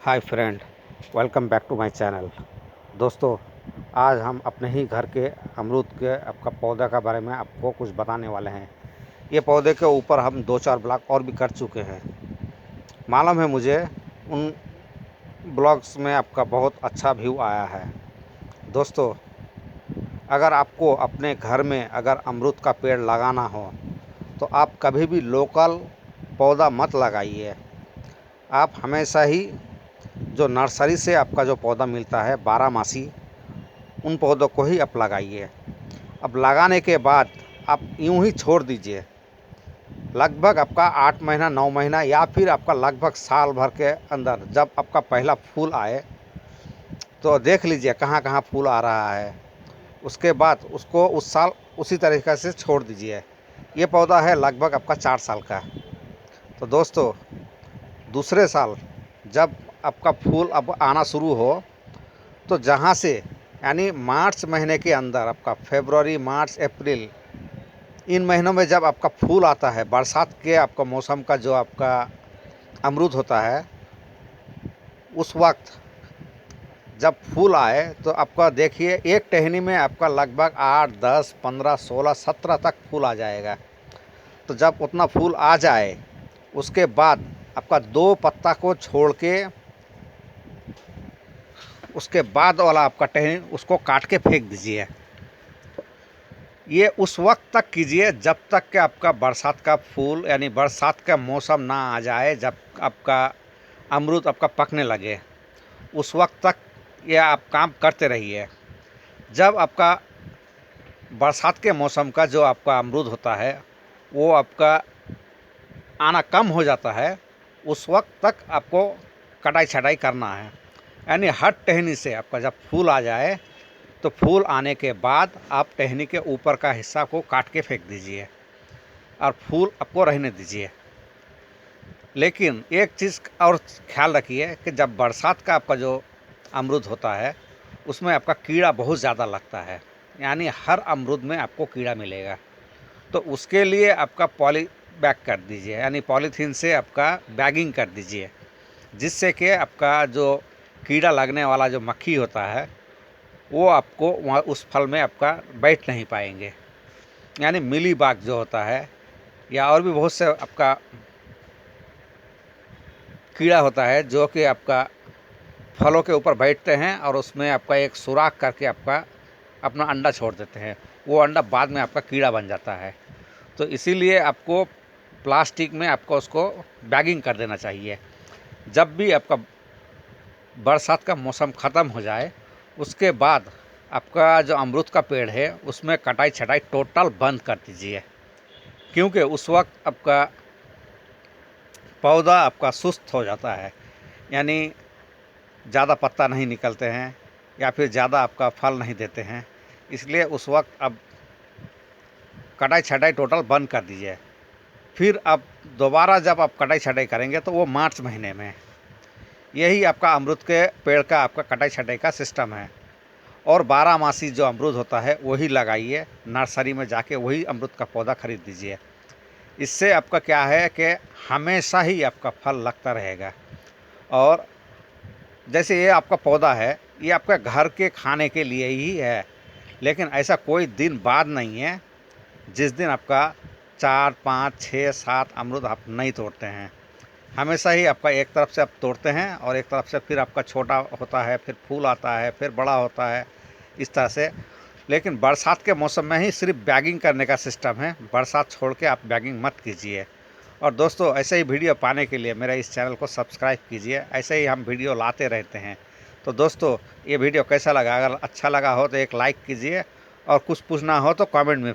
Hi friend, welcome back to my channel. दोस्तों, आज हम अपने ही घर के अमरूद के आपका पौधा के बारे में आपको कुछ बताने वाले हैं। ये पौधे के ऊपर हम 2-4 ब्लॉग और भी कर चुके हैं। मालूम है मुझे, उन ब्लॉग्स में आपका बहुत अच्छा व्यू आया है। दोस्तों, अगर आपको अपने घर में अगर अमरूद का पेड़ लगाना हो तो आप कभी भी लोकल पौधा मत लगाइए। आप हमेशा ही जो नर्सरी से आपका जो पौधा मिलता है बारहमासी, उन पौधों को ही आप लगाइए। अब लगाने के बाद आप यूं ही छोड़ दीजिए। लगभग आपका 8 महीना 9 महीना या फिर आपका लगभग साल भर के अंदर जब आपका पहला फूल आए तो देख लीजिए कहाँ कहाँ फूल आ रहा है। उसके बाद उसको उस साल उसी तरीक़े से छोड़ दीजिए। ये पौधा है लगभग आपका 4 साल का। तो दोस्तों, दूसरे साल जब आपका फूल अब आना शुरू हो तो जहाँ से यानी मार्च महीने के अंदर आपका फरवरी मार्च अप्रैल, इन महीनों में जब आपका फूल आता है, बरसात के आपका मौसम का जो आपका अमरूद होता है, उस वक्त जब फूल आए तो आपका देखिए एक टहनी में आपका लगभग 8 10 15 16 17 तक फूल आ जाएगा। तो जब उतना फूल आ जाए उसके बाद आपका 2 पत्ता को छोड़ के उसके बाद वाला आपका टहनी उसको काट के फेंक दीजिए। ये उस वक्त तक कीजिए जब तक कि आपका बरसात का फूल यानी बरसात का मौसम ना आ जाए, जब आपका अमरूद आपका पकने लगे उस वक्त तक ये आप काम करते रहिए। जब आपका बरसात के मौसम का जो आपका अमरूद होता है वो आपका आना कम हो जाता है, उस वक्त तक आपको कटाई छटाई करना है। यानी हर टहनी से आपका जब फूल आ जाए तो फूल आने के बाद आप टहनी के ऊपर का हिस्सा को काट के फेंक दीजिए और फूल आपको रहने दीजिए। लेकिन एक चीज़ और ख्याल रखिए कि जब बरसात का आपका जो अमरूद होता है उसमें आपका कीड़ा बहुत ज़्यादा लगता है, यानी हर अमरूद में आपको कीड़ा मिलेगा। तो उसके लिए आपका पॉली बैग कर दीजिए, यानी पॉलीथीन से आपका बैगिंग कर दीजिए, जिससे कि आपका जो कीड़ा लगने वाला जो मक्खी होता है वो आपको वहाँ उस फल में आपका बैठ नहीं पाएंगे। यानी मिलीबाग जो होता है या और भी बहुत से आपका कीड़ा होता है जो कि आपका फलों के ऊपर बैठते हैं और उसमें आपका एक सुराख करके आपका अपना अंडा छोड़ देते हैं। वो अंडा बाद में आपका कीड़ा बन जाता है। तो इसीलिए आपको प्लास्टिक में आपको उसको बैगिंग कर देना चाहिए। जब भी आपका बरसात का मौसम ख़त्म हो जाए उसके बाद आपका जो अमरूद का पेड़ है उसमें कटाई छटाई टोटल बंद कर दीजिए, क्योंकि उस वक्त आपका पौधा आपका सुस्त हो जाता है, यानी ज़्यादा पत्ता नहीं निकलते हैं या फिर ज़्यादा आपका फल नहीं देते हैं। इसलिए उस वक्त अब कटाई छटाई टोटल बंद कर दीजिए। फिर अब दोबारा जब आप कटाई छटाई करेंगे तो वो मार्च महीने में। यही आपका अमरूद के पेड़ का आपका कटाई छटाई का सिस्टम है। और बारहमासी जो अमरूद होता है वही लगाइए, नर्सरी में जाके वही अमरूद का पौधा खरीद दीजिए। इससे आपका क्या है कि हमेशा ही आपका फल लगता रहेगा। और जैसे ये आपका पौधा है, ये आपका घर के खाने के लिए ही है, लेकिन ऐसा कोई दिन बाद नहीं है जिस दिन आपका 4 5 6 7 अमरूद आप नहीं तोड़ते हैं। हमेशा ही आपका एक तरफ से आप तोड़ते हैं और एक तरफ से फिर आपका छोटा होता है, फिर फूल आता है, फिर बड़ा होता है, इस तरह से। लेकिन बरसात के मौसम में ही सिर्फ बैगिंग करने का सिस्टम है, बरसात छोड़ के आप बैगिंग मत कीजिए। और दोस्तों, ऐसे ही वीडियो पाने के लिए मेरा इस चैनल को सब्सक्राइब कीजिए, ऐसे ही हम वीडियो लाते रहते हैं। तो दोस्तों, ये वीडियो कैसा लगा? अगर अच्छा लगा हो तो एक लाइक कीजिए और कुछ पूछना हो तो कमेंट में